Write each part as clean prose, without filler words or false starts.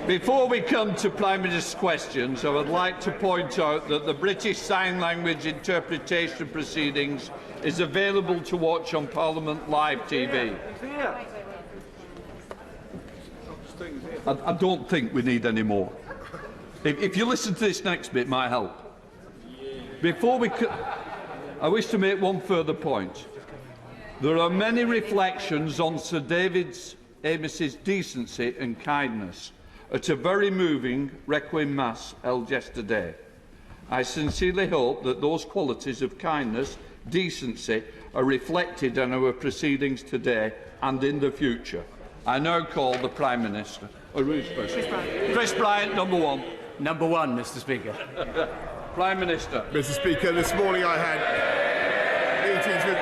Before we come to Prime Minister's questions, I would like to point out that the British Sign Language interpretation proceedings is available to watch on Parliament Live TV. I don't think we need any more. If you listen to this next bit, it might help. I wish to make one further point. There are many reflections on Sir David Amos's decency and kindness at a very moving Requiem Mass held yesterday. I sincerely hope that those qualities of kindness, decency, are reflected in our proceedings today and in the future. I now call the Prime Minister. Chris Bryant, number one. Number one, Mr. Speaker. Prime Minister. Mr. Speaker, this morning I had meetings with...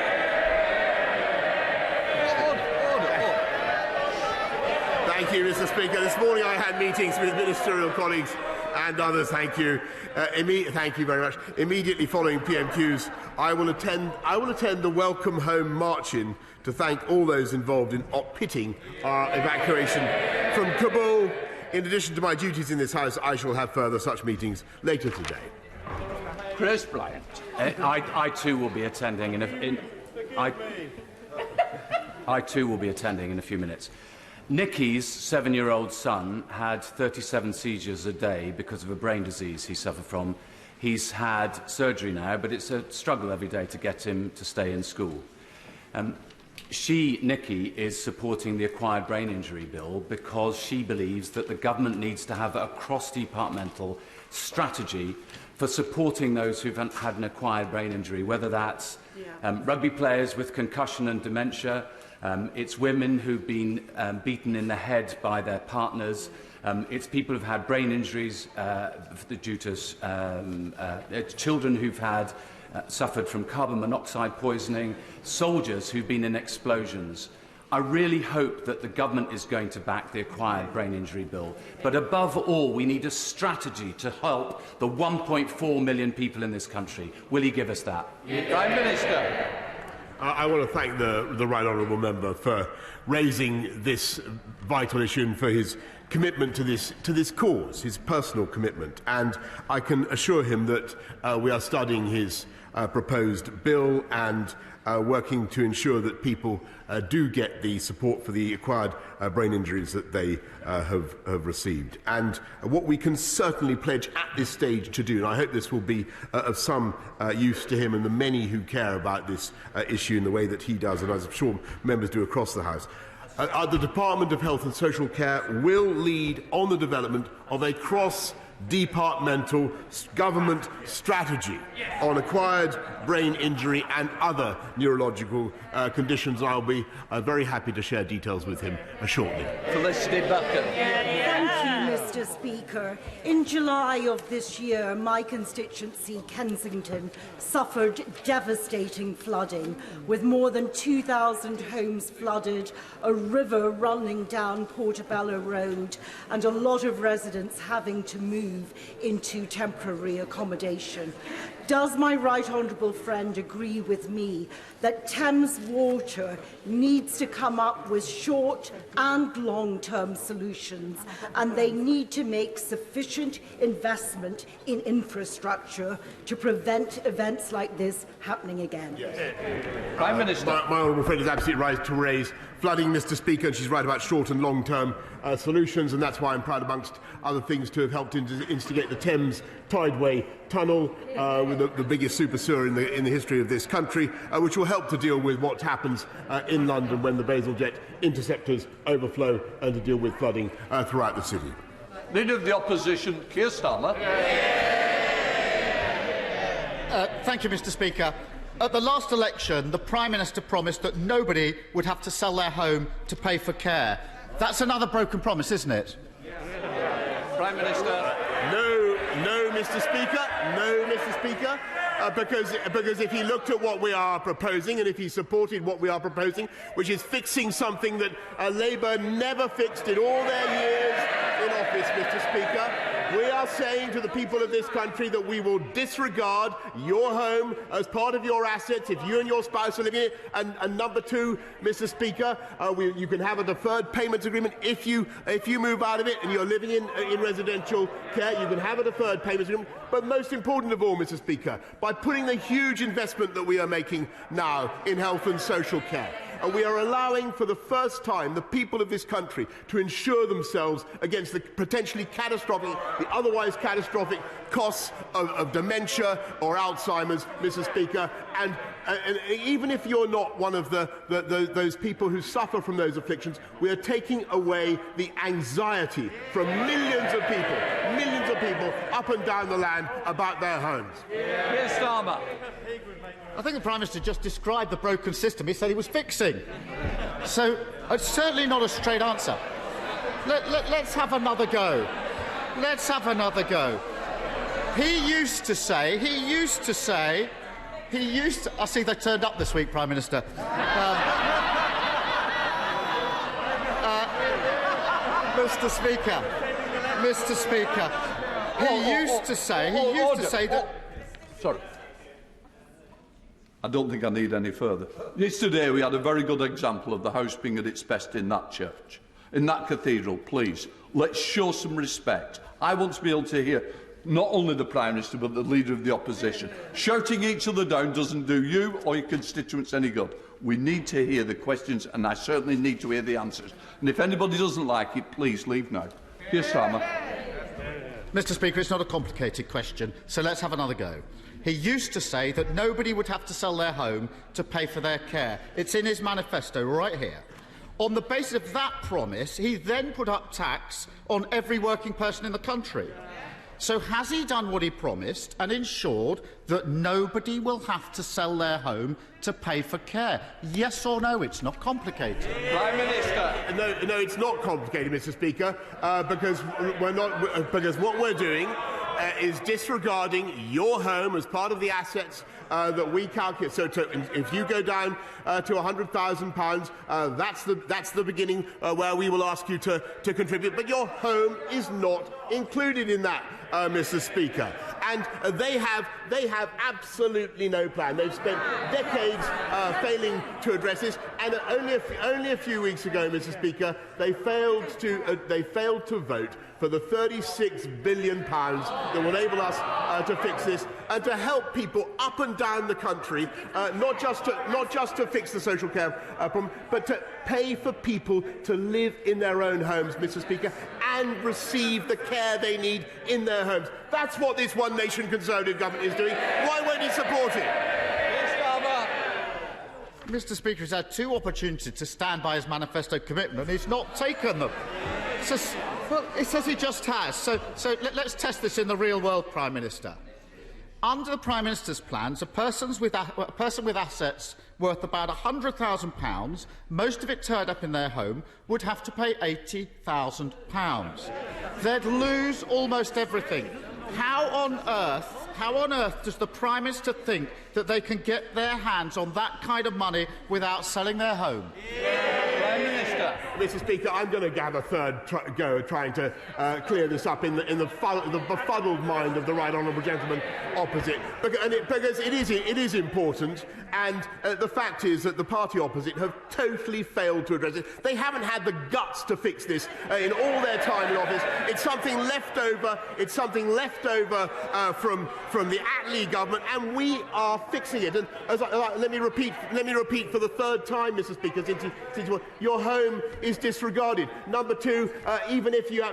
Thank you, Mr. Speaker. This morning I had meetings with ministerial colleagues and others. Thank you. Thank you very much. Immediately following PMQs, I will attend the Welcome Home march-in to thank all those involved in pitting our evacuation from Kabul. In addition to my duties in this House, I shall have further such meetings later today. Chris Bryant. I too will be attending I too will be attending in a few minutes. Nicky's 7-year-old son had 37 seizures a day because of a brain disease he suffered from. He's had surgery now, but it's a struggle every day to get him to stay in school. Nicky, is supporting the Acquired Brain Injury Bill because she believes that the government needs to have a cross-departmental strategy for supporting those who've had an acquired brain injury, whether that's rugby players with concussion and dementia, it's women who've been beaten in the head by their partners, it's people who've had brain injuries due to children who've had suffered from carbon monoxide poisoning, soldiers who've been in explosions. I really hope that the government is going to back the Acquired Brain Injury Bill. But above all, we need a strategy to help the 1.4 million people in this country. Will he give us that? Prime Minister. I want to thank the Right Honourable Member for raising this vital issue and for his commitment to this cause, his personal commitment. And I can assure him that we are studying his proposed bill and working to ensure that people do get the support for the acquired brain injuries that they have received. And what we can certainly pledge at this stage to do, and I hope this will be of some use to him and the many who care about this issue in the way that he does, and as I'm sure members do across the House, the Department of Health and Social Care will lead on the development of a cross-departmental government strategy on acquired brain injury and other neurological conditions. I'll be very happy to share details with him shortly. Felicity Bucket. Thank you, Mr. Speaker. In July of this year, my constituency, Kensington, suffered devastating flooding, with more than 2,000 homes flooded, a river running down Portobello Road, and a lot of residents having to move into temporary accommodation. Does my right honourable friend agree with me that Thames Water needs to come up with short and long-term solutions, and they need to make sufficient investment in infrastructure to prevent events like this happening again? Yes. Prime Minister. My honourable friend is absolutely right to raise flooding, Mr. Speaker, and she's right about short and long-term solutions, and that's why I'm proud, amongst other things, to have helped instigate the Thames Tideway Tunnel, with the biggest super sewer in the history of this country, which will help to deal with what happens in London when the Basingstoke interceptors overflow, and to deal with flooding throughout the city. Leader of the Opposition, Keir Starmer. Thank you, Mr. Speaker. At the last election, the Prime Minister promised that nobody would have to sell their home to pay for care. That's another broken promise, isn't it? Prime Minister. No, Mr. Speaker. No, Mr. Speaker. Because if he looked at what we are proposing, and if he supported what we are proposing, which is fixing something that Labour never fixed in all their years in office, Mr. Speaker, We are saying to the people of this country that we will disregard your home as part of your assets if you and your spouse are living in it. And number two, Mr. Speaker, you can have a deferred payments agreement if you move out of it and you're living in residential care. You can have a deferred payments agreement. But most important of all, Mr. Speaker, by putting the huge investment that we are making now in health and social care, and we are allowing for the first time the people of this country to insure themselves against the potentially catastrophic, the otherwise catastrophic costs of dementia or Alzheimer's, Mr. Speaker. And even if you're not one of those people who suffer from those afflictions, we are taking away the anxiety from millions of people up and down the land about their homes. Keir Starmer. I think the Prime Minister just described the broken system he said he was fixing. So it's certainly not a straight answer. Let's have another go. Let's have another go. I see they turned up this week, Prime Minister. Mr. Speaker, he used to say that... Sorry. I don't think I need any further. Yesterday we had a very good example of the house being at its best in that church, in that cathedral. Please, let's show some respect. I want to be able to hear not only the Prime Minister but the Leader of the Opposition. Shouting each other down doesn't do you or your constituents any good. We need to hear the questions, and I certainly need to hear the answers. And if anybody doesn't like it, please leave now. Keir Starmer. Mr. Speaker, it's not a complicated question, so let's have another go. He used to say that nobody would have to sell their home to pay for their care. It's in his manifesto right here. On the basis of that promise, he then put up tax on every working person in the country. So has he done what he promised and ensured that nobody will have to sell their home to pay for care? Yes or no? It's not complicated. Prime Minister. No, it's not complicated, Mr. Speaker, because what we're doing is disregarding your home as part of the assets that we calculate. So if you go down to £100,000, that's the beginning where we will ask you to contribute. But your home is not included in that, Mr. Speaker. And they have absolutely no plan. They've spent decades failing to address this. And only a few weeks ago, Mr. Speaker, they failed to vote for the £36 billion that will enable us to fix this and to help people up and down the country, not just to fix the social care problem, but to pay for people to live in their own homes, Mr. Speaker, and receive the care they need in their homes. That's what this One Nation Conservative government is doing. Why won't it support it? Mr. Speaker has had two opportunities to stand by his manifesto commitment and he's not taken them. Well, it says he just has. So let's test this in the real world, Prime Minister. Under the Prime Minister's plans, a person with assets worth about £100,000, most of it turned up in their home, would have to pay £80,000. They'd lose almost everything. How on earth does the Prime Minister think that they can get their hands on that kind of money without selling their home? Prime Minister. Mr. Speaker, I'm going to have a third go at trying to clear this up in the befuddled mind of the right honourable gentleman opposite, because it is important, and the fact is that the party opposite have totally failed to address it. They haven't had the guts to fix this in all their time in office. It's something left over. It's something left over from the Attlee government, and we are fixing it. And let me repeat for the third time, Mr. Speaker, since your home is disregarded. Number two, even if you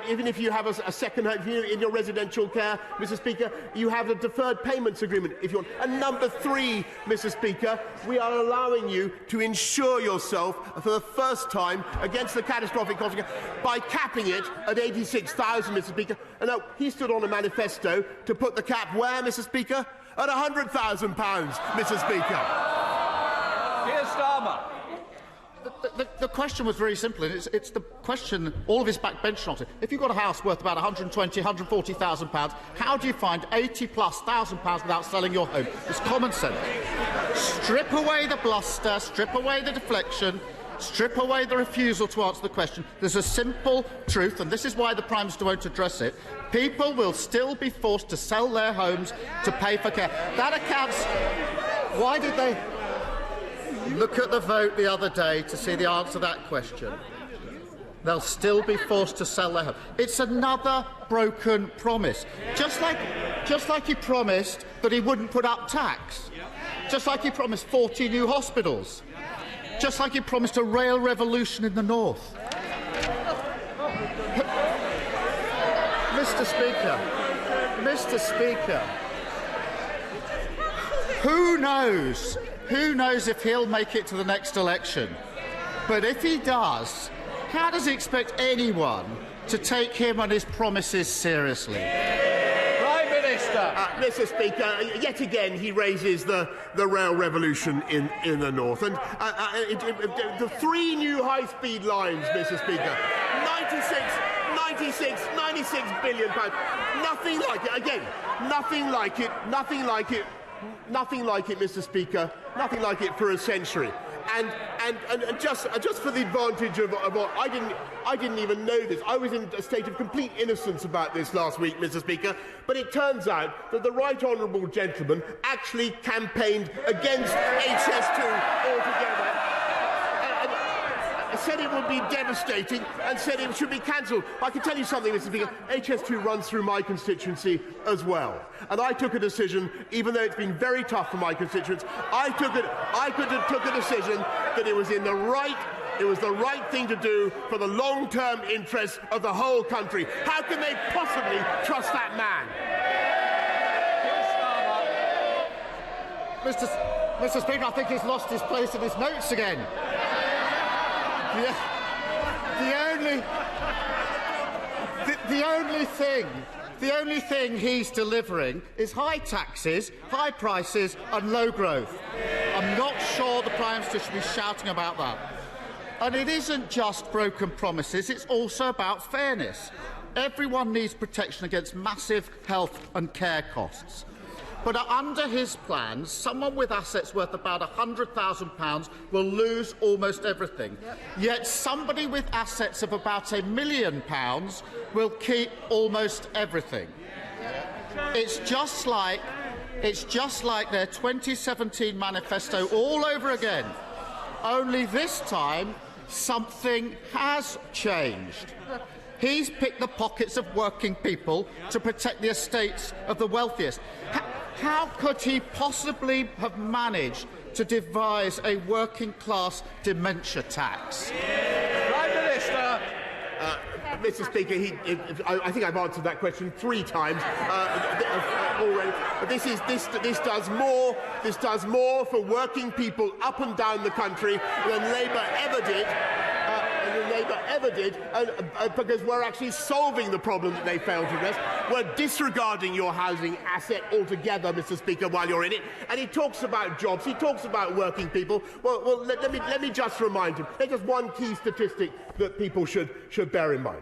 have a second home in your residential care, Mr. Speaker, you have a deferred payments agreement if you want. And number three, Mr. Speaker, we are allowing you to insure yourself for the first time against the catastrophic cost by capping it at 86,000, Mr. Speaker. And now he stood on a manifesto to put the cap where, Mr. Speaker? At £100,000, Mr. Speaker. Keir Starmer. The question was very simple, and it's the question all of his backbenchers on it. If you've got a house worth about £120,000, £140,000, how do you find £80,000+ without selling your home? It's common sense. Strip away the bluster, strip away the deflection, strip away the refusal to answer the question, there's a simple truth, and this is why the Prime Minister won't address it. People will still be forced to sell their homes to pay for care. That accounts... Why did they... Look at the vote the other day to see the answer to that question. They'll still be forced to sell their home. It's another broken promise. Just like he promised that he wouldn't put up tax. Just like he promised 40 new hospitals. Just like he promised a rail revolution in the north. Mr. Speaker, who knows if he'll make it to the next election? But if he does, how does he expect anyone to take him and his promises seriously? Prime Minister. Mr. Speaker, yet again he raises the rail revolution in the north. And the 3 new high-speed lines, Mr. Speaker, 96 billion pounds. Nothing like it. Again, nothing like it, Mr. Speaker. Nothing like it for a century. And just for the advantage of what I didn't even know this. I was in a state of complete innocence about this last week, Mr. Speaker. But it turns out that the right honourable gentleman actually campaigned against HS2 altogether. Said it would be devastating and said it should be cancelled. I can tell you something, Mr. Speaker. HS2 runs through my constituency as well. And I took a decision, even though it's been very tough for my constituents, I took a decision that it was the right thing to do for the long-term interests of the whole country. How can they possibly trust that man? Mr. Speaker, I think he's lost his place in his notes again. The only thing he's delivering is high taxes, high prices and low growth. I'm not sure the Prime Minister should be shouting about that. And it isn't just broken promises, it's also about fairness. Everyone needs protection against massive health and care costs. But under his plans, someone with assets worth about £100,000 will lose almost everything. Yet somebody with assets of about £1 million will keep almost everything. It's just like their 2017 manifesto all over again. Only this time, something has changed. He's picked the pockets of working people to protect the estates of the wealthiest. How could he possibly have managed to devise a working-class dementia tax? Prime Minister. Mr. Speaker, I think I've answered that question 3 times already. This does more for working people up and down the country than Labour ever did. Because we're actually solving the problem that they failed to address. We're disregarding your housing asset altogether, Mr. Speaker, while you're in it. And he talks about jobs. He talks about working people. Well, let me just remind him. There's just one key statistic that people should bear in mind.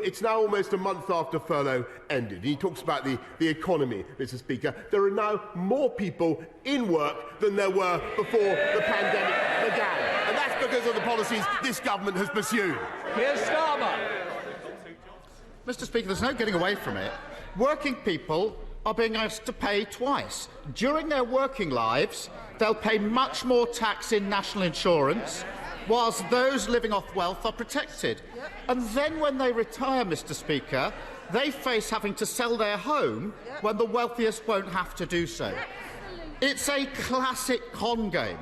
It's now almost a month after furlough ended. He talks about the economy, Mr. Speaker. There are now more people in work than there were before the pandemic began. And that's because of the policies this government has pursued. Here's Starmer. Mr. Speaker, there's no getting away from it. Working people are being asked to pay twice. During their working lives, they'll pay much more tax in national insurance, whilst those living off wealth are protected. And then when they retire, Mr. Speaker, they face having to sell their home when the wealthiest won't have to do so. It's a classic con game,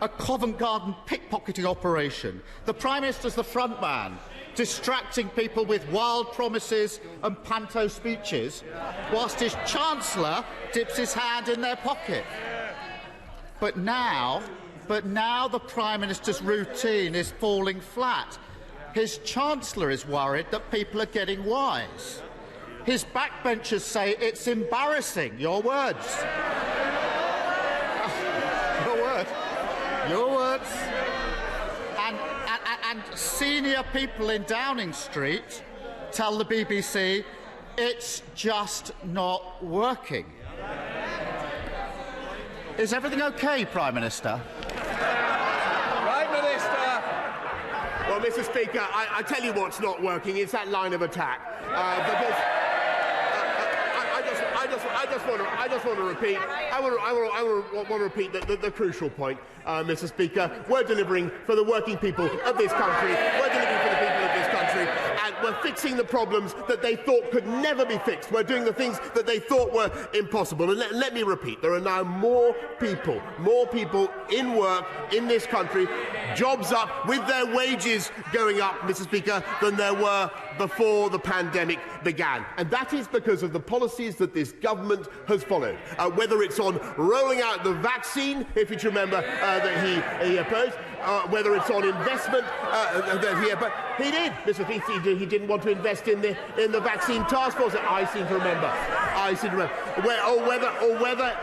a Covent Garden pickpocketing operation. The Prime Minister's the front man, distracting people with wild promises and panto speeches, whilst his Chancellor dips his hand in their pocket. But now the Prime Minister's routine is falling flat. His Chancellor is worried that people are getting wise. His backbenchers say it's embarrassing. Your words. Your words. And senior people in Downing Street tell the BBC it's just not working. Is everything okay, Prime Minister? Prime Minister. Mr. Speaker, I tell you what's not working. It's that line of attack. Because I just want to repeat. I want to repeat the crucial point, Mr. Speaker. We're delivering for the working people of this country. We're delivering for the people of this country, and we're fixing the problems that they thought could never be fixed. We're doing the things that they thought were impossible. And let me repeat: there are now more people in work in this country, jobs up, with their wages going up, Mr. Speaker, than there were before the pandemic began. And that is because of the policies that this government has followed. Whether it's on rolling out the vaccine, if you remember, that he opposed, whether it's on investment that he opposed. He did, Mr. Speaker. He didn't want to invest in the vaccine task force. I seem to remember.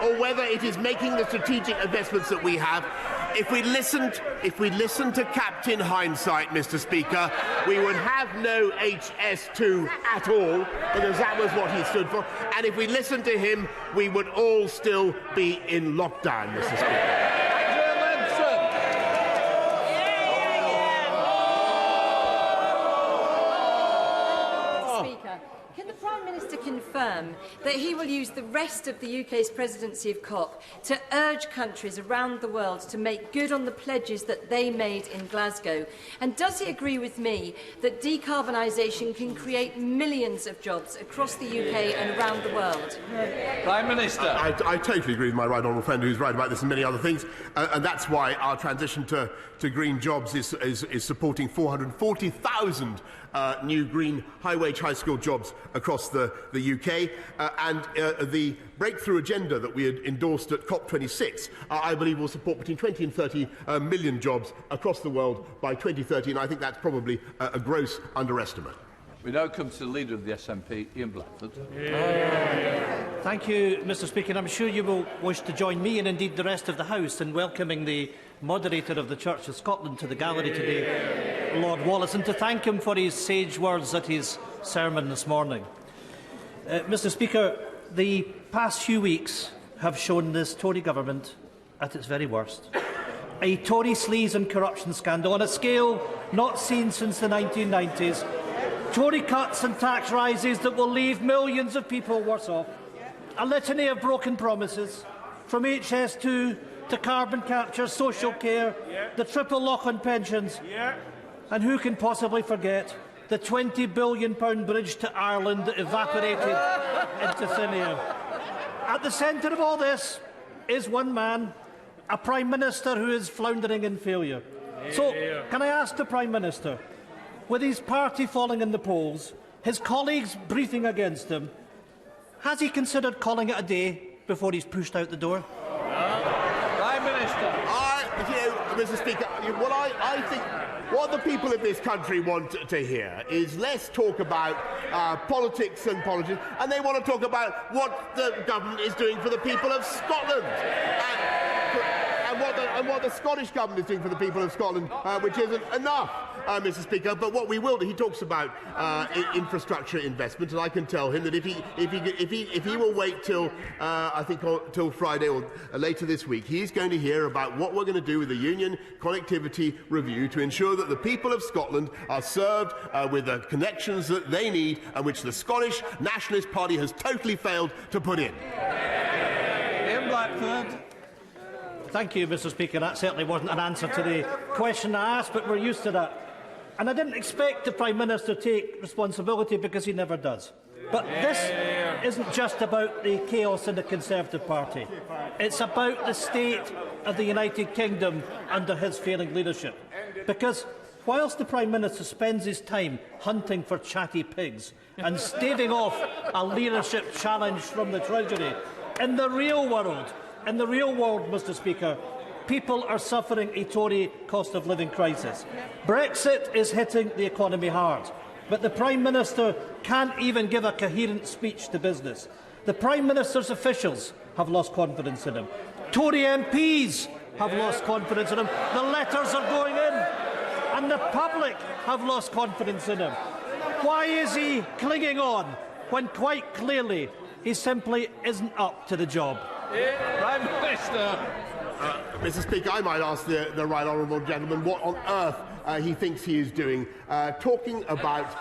Or whether it is making the strategic investments that we have. If we listened to Captain Hindsight, Mr. Speaker, we would have no HS2 at all, because that was what he stood for. And if we listened to him, we would all still be in lockdown, Mr. Speaker. Can the Prime Minister confirm that he will use the rest of the UK's presidency of COP to urge countries around the world to make good on the pledges that they made in Glasgow? And does he agree with me that decarbonisation can create millions of jobs across the UK and around the world? Prime Minister. I totally agree with my right honourable friend who's right about this and many other things. And that's why our transition to green jobs is supporting 440,000 new green high-wage, high-skilled jobs across the UK, and the breakthrough agenda that we had endorsed at COP26, I believe will support between 20 and 30 million jobs across the world by 2030, and I think that's probably a gross underestimate. We now come to the Leader of the SNP, Ian Blackford. Thank you, Mr. Speaker. I'm sure you will wish to join me and indeed the rest of the House in welcoming the moderator of the Church of Scotland to the gallery today, Lord Wallace, and to thank him for his sage words at his sermon this morning. Mr. Speaker, the past few weeks have shown this Tory government at its very worst. A Tory sleaze and corruption scandal on a scale not seen since the 1990s. Tory cuts and tax rises that will leave millions of people worse off. A litany of broken promises, from HS2 to carbon capture, social care, the triple lock on pensions. And who can possibly forget the £20 billion bridge to Ireland that evaporated into thin air? At the centre of all this is one man, a Prime Minister who is floundering in failure. So, can I ask the Prime Minister, with his party falling in the polls, his colleagues breathing against him, has he considered calling it a day before he's pushed out the door? Prime Minister. Mr. Speaker, what I think what the people of this country want to hear is less talk about politics and politics, and they want to talk about what the government is doing for the people of Scotland. And what the Scottish Government is doing for the people of Scotland, which isn't enough, Mr. Speaker. But what we will do, he talks about infrastructure investment, and I can tell him that if he will wait till I think till Friday or later this week, he's going to hear about what we're going to do with the Union Connectivity Review to ensure that the people of Scotland are served with the connections that they need, and which the Scottish Nationalist Party has totally failed to put in. Ian Blackford. Thank you, Mr. Speaker. That certainly wasn't an answer to the question I asked, but we're used to that. And I didn't expect the Prime Minister to take responsibility because he never does. But this isn't just about the chaos in the Conservative Party. It's about the state of the United Kingdom under his failing leadership. Because whilst the Prime Minister spends his time hunting for chatty pigs and staving off a leadership challenge from the Treasury, in the real world, Mr. Speaker, people are suffering a Tory cost of living crisis. Brexit is hitting the economy hard, but the Prime Minister can't even give a coherent speech to business. The Prime Minister's officials have lost confidence in him. Tory MPs have lost confidence in him. The letters are going in, and the public have lost confidence in him. Why is he clinging on when quite clearly he simply isn't up to the job? Prime Minister. Mr. Speaker, I might ask the right honourable gentleman what on earth he thinks he is doing, talking about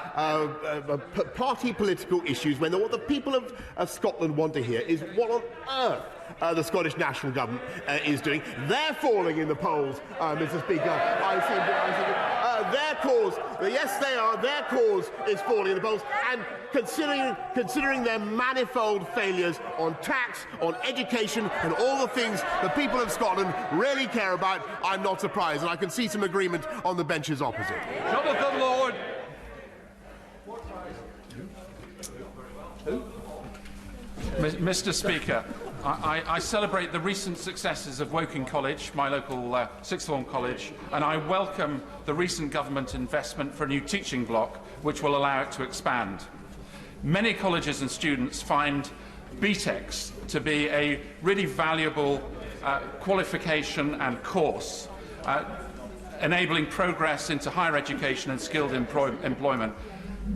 party political issues, when what the people of Scotland want to hear is what on earth the Scottish National Government is doing. They're falling in the polls, Mr. Speaker. Their cause, yes they are, their cause is falling in the polls, and considering their manifold failures on tax, on education, and all the things the people of Scotland really care about, I'm not surprised, and I can see some agreement on the benches opposite. Jonathan Lord. Mr. Speaker, I celebrate the recent successes of Woking College, my local sixth form college, and I welcome the recent government investment for a new teaching block, which will allow it to expand. Many colleges and students find BTECs to be a really valuable qualification and course, enabling progress into higher education and skilled employment.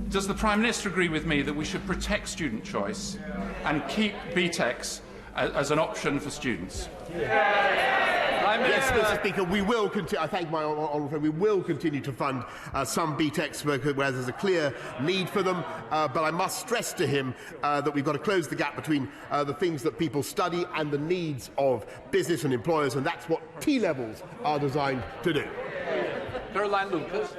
Does the Prime Minister agree with me that we should protect student choice and keep BTECs as an option for students? Yes, Mr. Speaker, we will continue. I thank my honourable friend. We will continue to fund some BTECs where there's a clear need for them. But I must stress to him that we've got to close the gap between the things that people study and the needs of business and employers, and that's what T-levels are designed to do. Caroline Lucas.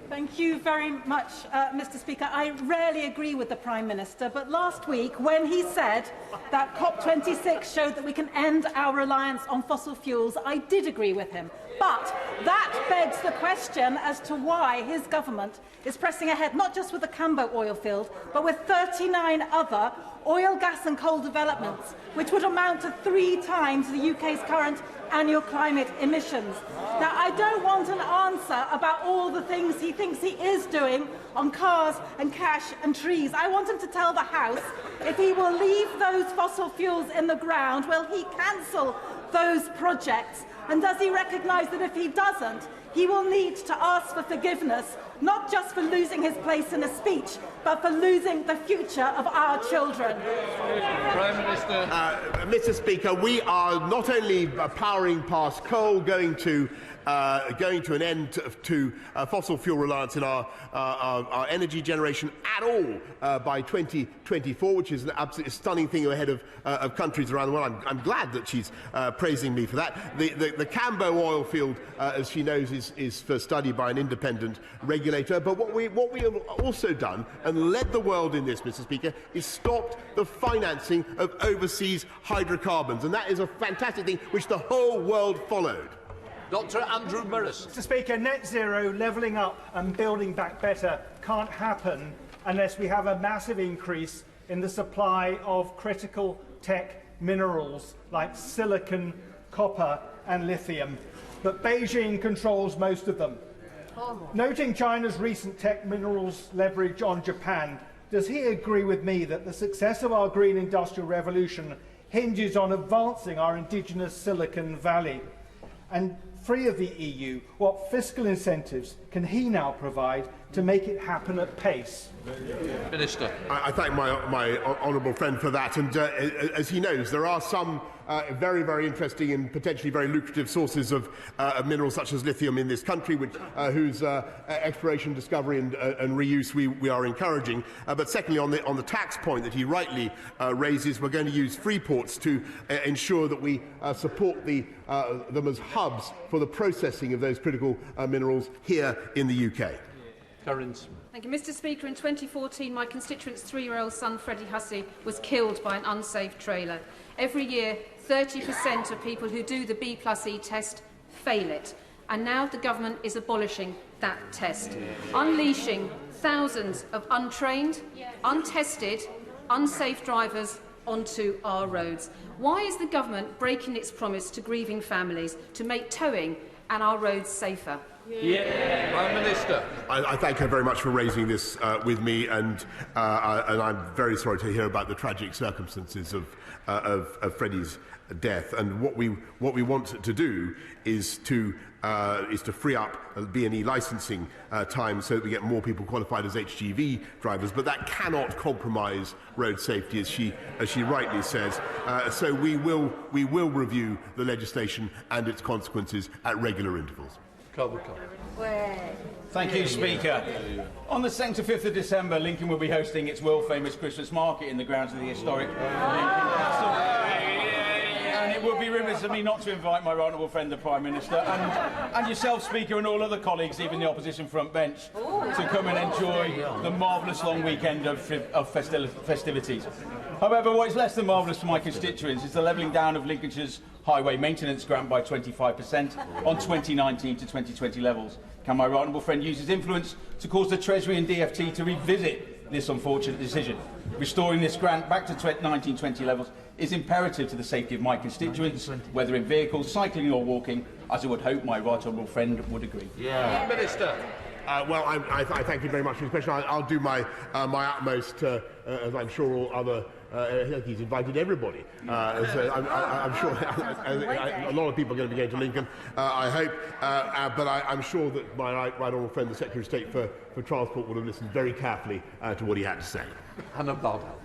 Thank you very much, Mr. Speaker. I rarely agree with the Prime Minister, but last week, when he said that COP26 showed that we can end our reliance on fossil fuels, I did agree with him. But that begs the question as to why his government is pressing ahead, not just with the Cambo oil field, but with 39 other oil, gas and coal developments, which would amount to 3 times the UK's current annual climate emissions. Now, I don't want an answer about all the things he thinks he is doing on cars and cash and trees. I want him to tell the House if he will leave those fossil fuels in the ground, will he cancel those projects? And does he recognise that if he doesn't, he will need to ask for forgiveness, not just for losing his place in a speech, but for losing the future of our children? Prime Minister. Mr. Speaker, we are not only powering past coal, going to an end to fossil fuel reliance in our energy generation at all by 2024, which is an absolutely stunning thing ahead of countries around the world. I'm glad that she's praising me for that. The Cambo oil field, as she knows, is for study by an independent regulator. But what we have also done, and led the world in this, Mr. Speaker, is stopped the financing of overseas hydrocarbons. And that is a fantastic thing which the whole world followed. Dr. Andrew Murris. Mr. Speaker, net zero, levelling up and building back better can't happen unless we have a massive increase in the supply of critical tech minerals like silicon, copper and lithium. But Beijing controls most of them. Noting China's recent tech minerals leverage on Japan, does he agree with me that the success of our green industrial revolution hinges on advancing our indigenous Silicon Valley? And free of the EU, what fiscal incentives can he now provide to make it happen at pace? Minister. I thank my honourable friend for that. And as he knows, there are some very, very interesting and potentially very lucrative sources of minerals such as lithium in this country, whose exploration, discovery and reuse we are encouraging. But secondly, on the tax point that he rightly raises, we're going to use free ports to ensure that we support them as hubs for the processing of those critical minerals here in the UK. Thank you, Mr. Speaker. In 2014, my constituent's 3-year-old son, Freddie Hussey, was killed by an unsafe trailer. Every year, 30% of people who do the B+E test fail it. And now the government is abolishing that test, unleashing thousands of untrained, untested, unsafe drivers onto our roads. Why is the government breaking its promise to grieving families to make towing and our roads safer? Prime Minister. I thank her very much for raising this with me, and I'm very sorry to hear about the tragic circumstances of Freddie's death. And what we want to do is to free up B&E licensing time so that we get more people qualified as HGV drivers. But that cannot compromise road safety, as she rightly says. So we will review the legislation and its consequences at regular intervals. Thank you, Speaker. On the 2nd to 5th of December, Lincoln will be hosting its world-famous Christmas market in the grounds of the historic Lincoln Castle. And it would be remiss of me not to invite my honourable friend, the Prime Minister, and yourself, Speaker, and all other colleagues, even the opposition front bench, to come and enjoy the marvellous long weekend of festivities. However, what is less than marvellous for my constituents is the levelling down of Lincolnshire's highway maintenance grant by 25% on 2019 to 2020 levels. Can my right honourable friend use his influence to cause the Treasury and DfT to revisit this unfortunate decision? Restoring this grant back to 1920 levels is imperative to the safety of my constituents, whether in vehicles, cycling or walking, as I would hope my right honourable friend would agree. Minister. Well, I thank you very much for his question. I'll do my utmost, as I'm sure all other. He's invited everybody. So I'm sure a lot of people are going to be going to Lincoln, I hope. But I'm sure that my right honourable friend, the Secretary of State for Transport, would have listened very carefully to what he had to say. Hannah Bardell.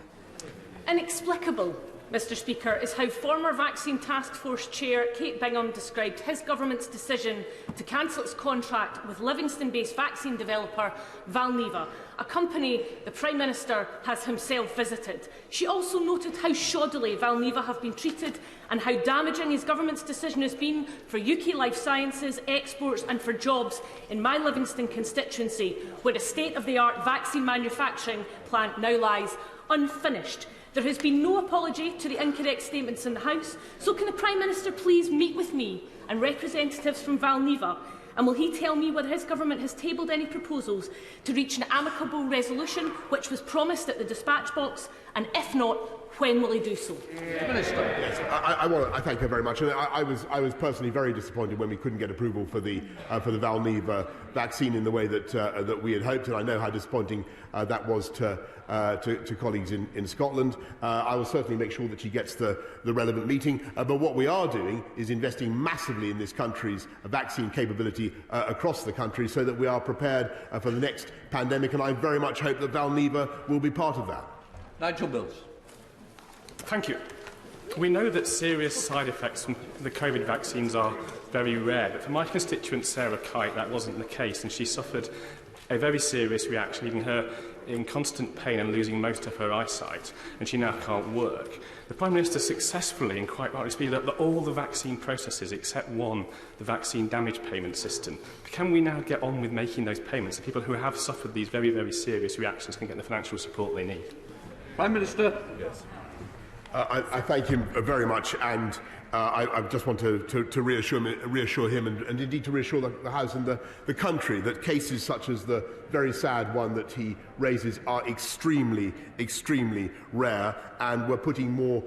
Inexplicable, Mr Speaker, is how former Vaccine Task Force Chair Kate Bingham described his government's decision to cancel its contract with Livingston-based vaccine developer Valneva, a company the Prime Minister has himself visited. She also noted how shoddily Valneva have been treated and how damaging his government's decision has been for UK life sciences, exports and for jobs in my Livingston constituency, where a state-of-the-art vaccine manufacturing plant now lies unfinished. There has been no apology to the incorrect statements in the House, so can the Prime Minister please meet with me and representatives from Valneva, and will he tell me whether his government has tabled any proposals to reach an amicable resolution which was promised at the dispatch box, and if not, when will he do so? Minister. Yes, I thank her very much. And I was personally very disappointed when we couldn't get approval for the Valneva vaccine in the way that we had hoped, and I know how disappointing that was to colleagues in Scotland. I will certainly make sure that she gets the relevant meeting. But what we are doing is investing massively in this country's vaccine capability across the country, so that we are prepared for the next pandemic. And I very much hope that Valneva will be part of that. Nigel Mills. Thank you. We know that serious side effects from the COVID vaccines are very rare, but for my constituent Sarah Kite that wasn't the case, and she suffered a very serious reaction, leaving her in constant pain and losing most of her eyesight, and she now can't work. The Prime Minister successfully and quite rightly speeded up all the vaccine processes except one, the vaccine damage payment system. Can we now get on with making those payments so people who have suffered these very, very serious reactions can get the financial support they need? Prime Minister. Yes. I thank him very much, and I just want to reassure him and indeed to reassure the House and the country that cases such as the very sad one that he raises are extremely, extremely rare, and we're putting more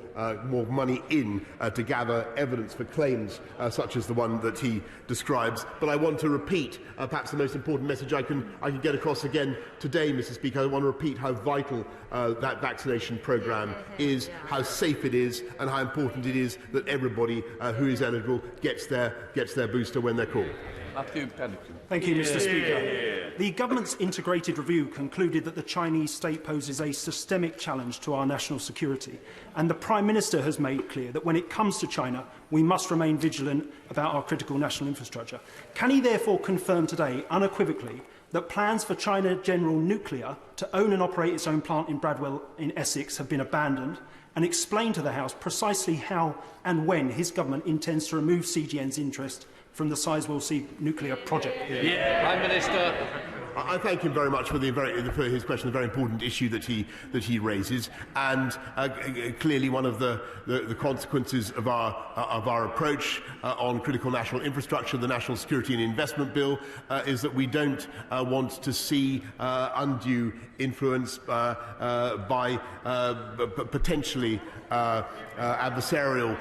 money in to gather evidence for claims such as the one that he describes. But I want to repeat perhaps the most important message I can get across again today, Mr. Speaker. I want to repeat how vital that vaccination programme is, how safe it is, and how important it is that everybody who is eligible gets their booster when they're called. Matthew Pennington. Thank you, Mr. Speaker. The government's integrated review concluded that the Chinese state poses a systemic challenge to our national security, and the Prime Minister has made clear that when it comes to China, we must remain vigilant about our critical national infrastructure. Can he therefore confirm today, unequivocally, that plans for China General Nuclear to own and operate its own plant in Bradwell in Essex have been abandoned, and explain to the House precisely how and when his government intends to remove CGN's interest from the Sizewell C nuclear project? Prime Minister. I thank him very much for his question, a very important issue that he raises, and clearly one of the consequences of our approach on critical national infrastructure, the National Security and Investment Bill, is that we don't want to see undue influence by potentially adversarial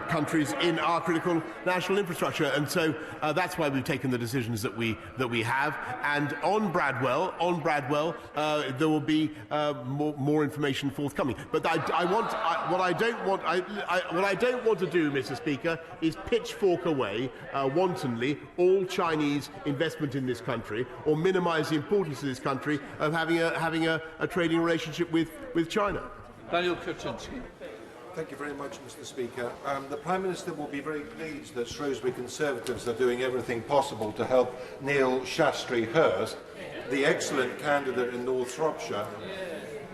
countries in our critical national infrastructure, and so that's why we've taken the decisions that we have. And on Bradwell, there will be more information forthcoming. But what I don't want to do, Mr. Speaker, is pitchfork away wantonly all Chinese investment in this country, or minimise the importance of this country of having a trading relationship with China. Daniel Kuczynski. Thank you very much, Mr. Speaker. The Prime Minister will be very pleased that Shrewsbury Conservatives are doing everything possible to help Neil Shastri Hurst, the excellent candidate in North Shropshire.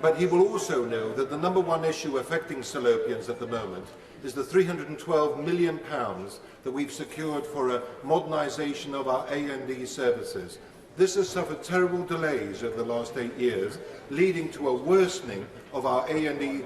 But he will also know that the #1 issue affecting Salopians at the moment is the £312 million that we've secured for a modernisation of our A&E services. This has suffered terrible delays over the last 8 years, leading to a worsening of our A&E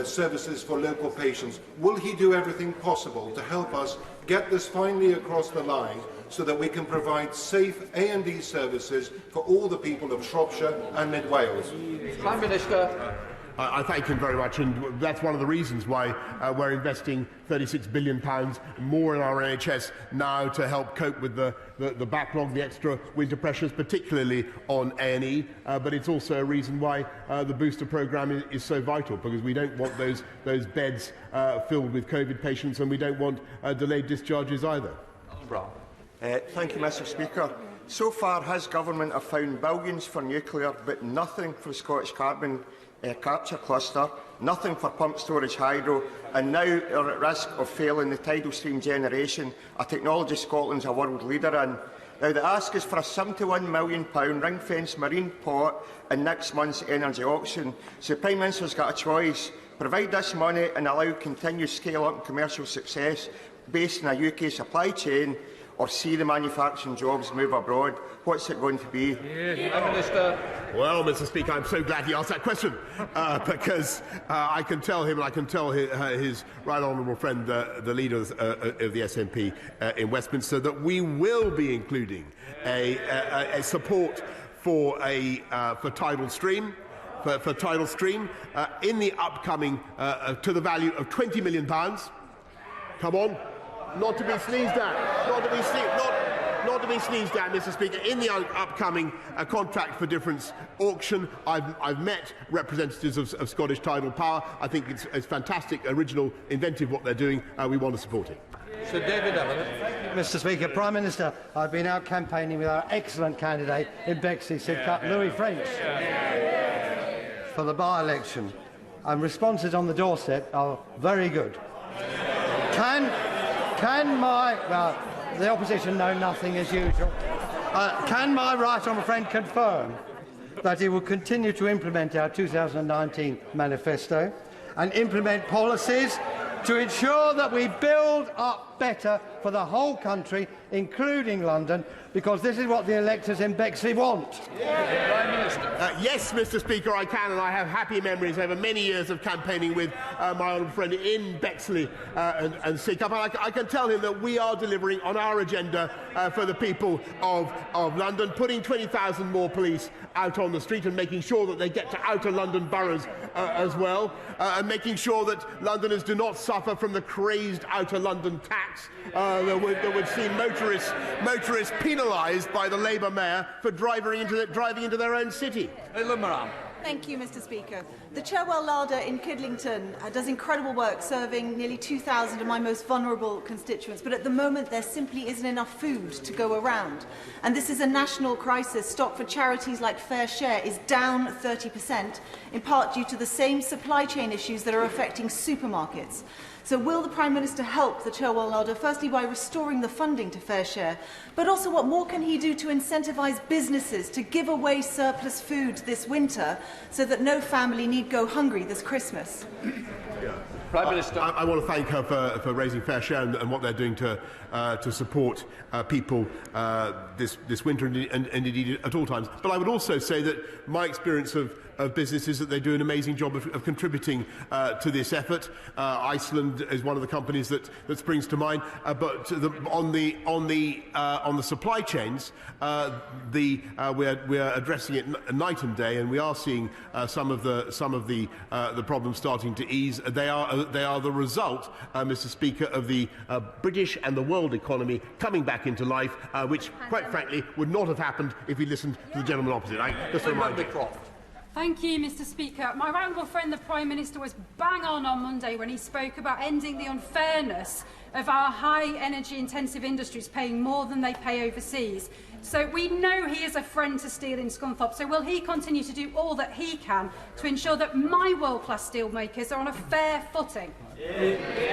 services for local patients. Will he do everything possible to help us get this finally across the line so that we can provide safe A&E services for all the people of Shropshire and Mid Wales? Prime Minister. I thank him very much, and that's one of the reasons why we're investing £36 billion more in our NHS now to help cope with the backlog, the extra winter pressures, particularly on A&E. But it's also a reason why the booster programme is so vital, because we don't want those beds filled with COVID patients, and we don't want delayed discharges either. Thank you, Mr. Speaker. So far, his government have found billions for nuclear, but nothing for the Scottish carbon capture cluster, nothing for pump storage hydro, and now are at risk of failing the tidal stream generation, a technology Scotland's a world leader in. Now, the ask is for a £71 million ring-fenced marine pot in next month's energy auction. So the Prime Minister's got a choice: provide this money and allow continued scale-up and commercial success based in a UK supply chain, or see the manufacturing jobs move abroad. What's it going to be? Prime Minister. Well, Mr. Speaker, I'm so glad he asked that question, because I can tell him, and I can tell his right honourable friend, the leader of the SNP in Westminster, that we will be including a support for tidal stream. For tidal stream in the upcoming to the value of £20 million. Come on. Not to be sneezed at. Not to be sneezed at, Mr. Speaker. In the upcoming Contract for Difference auction, I've met representatives of Scottish Tidal Power. I think it's fantastic, original, inventive what they're doing. We want to support it. Sir David Evelyn. Mr. Speaker, Prime Minister, I've been out campaigning with our excellent candidate in Bexley, Sidcup, Louis French, for the by-election, and responses on the doorstep are very good. The opposition know nothing as usual. Can my right honourable friend confirm that he will continue to implement our 2019 manifesto and implement policies to ensure that we build up better for the whole country, including London, because this is what the electors in Bexley want? Prime Minister. Yes, Mr. Speaker, I can, and I have happy memories over many years of campaigning with my honourable friend in Bexley and Sidcup. And I can tell him that we are delivering on our agenda for the people of London, putting 20,000 more police out on the street and making sure that they get to outer London boroughs as well, and making sure that Londoners do not suffer from the crazed outer London tax that would see motorists penalised by the Labour mayor for driving into their own city. Thank you, Mr. Speaker. The Cherwell Larder in Kidlington does incredible work serving nearly 2,000 of my most vulnerable constituents, but at the moment there simply isn't enough food to go around. And this is a national crisis. Stock for charities like Fair Share is down 30%, in part due to the same supply chain issues that are affecting supermarkets. So will the Prime Minister help the Cherwell Larder, firstly by restoring the funding to Fair Share, but also what more can he do to incentivise businesses to give away surplus food this winter so that no family need go hungry this Christmas? Prime Minister. I want to thank her for raising Fair Share and what they're doing to support people this winter and indeed at all times. But I would also say that my experience of business is that they do an amazing job of contributing to this effort. Iceland is one of the companies that springs to mind. But on the supply chains, we are addressing it night and day, and we are seeing some of the problems starting to ease. They are the result, Mr. Speaker, of the British and the world economy coming back into life, which, quite frankly, would not have happened if we listened to the gentleman opposite. Just a reminder. Thank you, Mr. Speaker. My right honourable friend, the Prime Minister, was bang on Monday when he spoke about ending the unfairness of our high energy-intensive industries paying more than they pay overseas. So we know he is a friend to steel in Scunthorpe. So will he continue to do all that he can to ensure that my world-class steelmakers are on a fair footing?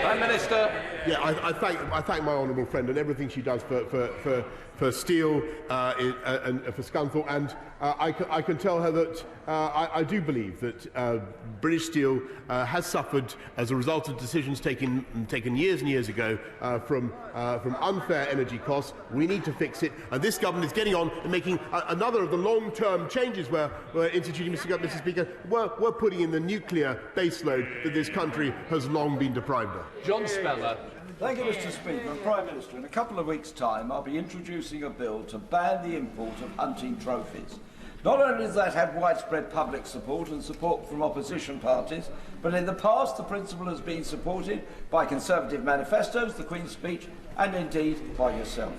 Prime Minister. Yeah, I thank my honourable friend and everything she does for steel and for Scunthorpe, and I can tell her that I do believe that British Steel has suffered as a result of decisions taken years and years ago from unfair energy costs. We need to fix it, and this government is getting on and making another of the long-term changes we're instituting, Mr. Speaker. We're putting in the nuclear baseload that this country has long been deprived of. John Speller. Thank you, Mr. Speaker. Prime Minister, in a couple of weeks' time, I'll be introducing a bill to ban the import of hunting trophies. Not only does that have widespread public support and support from opposition parties, but in the past the principle has been supported by Conservative manifestos, the Queen's Speech, and indeed by yourself.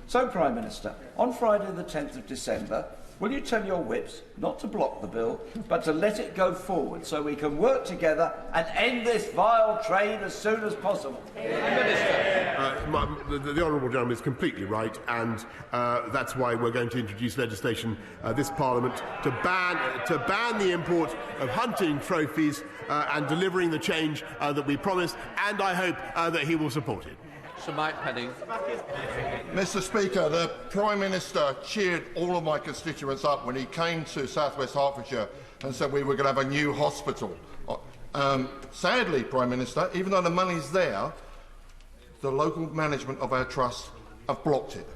So, Prime Minister, on Friday the 10th of December, will you tell your whips not to block the bill, but to let it go forward so we can work together and end this vile trade as soon as possible? The honourable gentleman is completely right, and that's why we're going to introduce legislation this Parliament to ban the import of hunting trophies and delivering the change that we promised, and I hope that he will support it. Sir Mike Penning. Mr. Speaker, the Prime Minister cheered all of my constituents up when he came to South West Hertfordshire and said we were going to have a new hospital. Sadly, Prime Minister, even though the money's there, the local management of our trust have blocked it.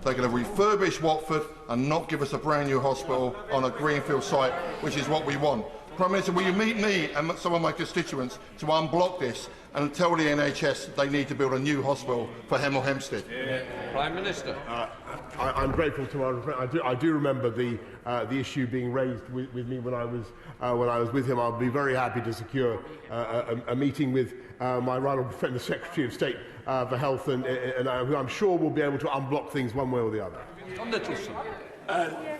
They're going to refurbish Watford and not give us a brand new hospital on a greenfield site, which is what we want. Prime Minister, will you meet me and some of my constituents to unblock this and tell the NHS they need to build a new hospital for Hemel Hempstead? Prime Minister. I'm grateful to our friend. I do remember the issue being raised with me when I was with him. I'll be very happy to secure a meeting with my right honourable friend, the Secretary of State for Health, and who I'm sure will be able to unblock things one way or the other. John Nicholson.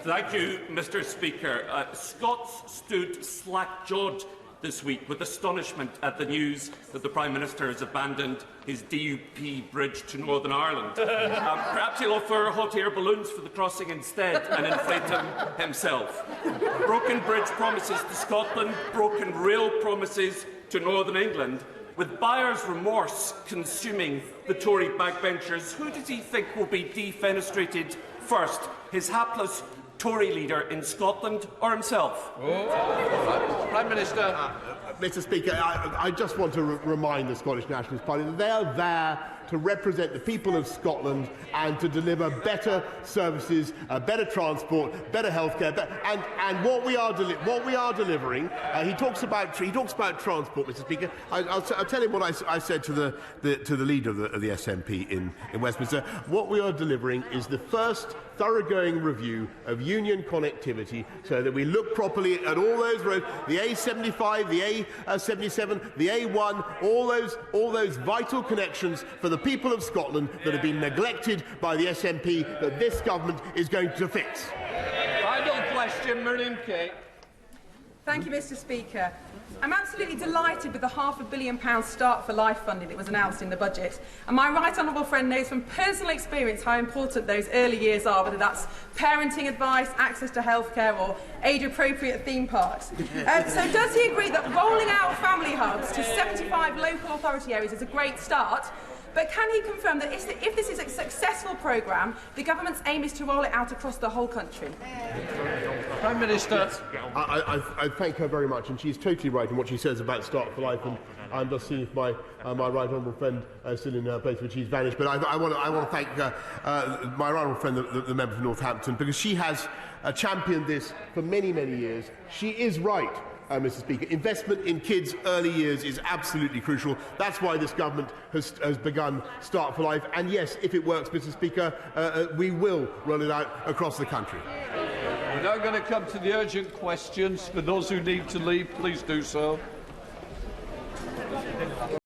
Thank you, Mr. Speaker. Scots stood slack-jawed this week with astonishment at the news that the Prime Minister has abandoned his DUP bridge to Northern Ireland. Perhaps he'll offer hot air balloons for the crossing instead and inflate them himself. Broken bridge promises to Scotland, broken rail promises to Northern England. With buyer's remorse consuming the Tory backbenchers, who does he think will be defenestrated first? His hapless Tory leader in Scotland or himself? Prime Minister. Mr. Speaker, I just want to remind the Scottish Nationalist Party that they are there to represent the people of Scotland and to deliver better services, better transport, better healthcare, and what we are delivering. He talks about transport, Mr. Speaker. I'll tell him what I said to the leader of the SNP in Westminster. What we are delivering is the first thoroughgoing review of union connectivity, so that we look properly at all those roads, the A75, the A77, the A1, all those vital connections for the people of Scotland that have been neglected by the SNP, that this government is going to fix. Final question, Miriam Kate. Thank you, Mr. Speaker. I'm absolutely delighted with the £500 million Start for Life funding that was announced in the budget. And my right honourable friend knows from personal experience how important those early years are, whether that's parenting advice, access to healthcare or age-appropriate theme parks. So does he agree that rolling out family hubs to 75 local authority areas is a great start? But can he confirm that if this is a successful programme, the government's aim is to roll it out across the whole country? Prime Minister. I thank her very much, and she's totally right in what she says about Start for Life, and I'm just seeing if my right honourable friend is still in her place, which she's vanished. But I want to thank my right honourable friend, the member for Northampton, because she has championed this for many, many years. She is right. Mr. Speaker, investment in kids' early years is absolutely crucial. That's why this government has begun Start for Life. And yes, if it works, Mr. Speaker, we will roll it out across the country. We're now going to come to the urgent questions. For those who need to leave, please do so.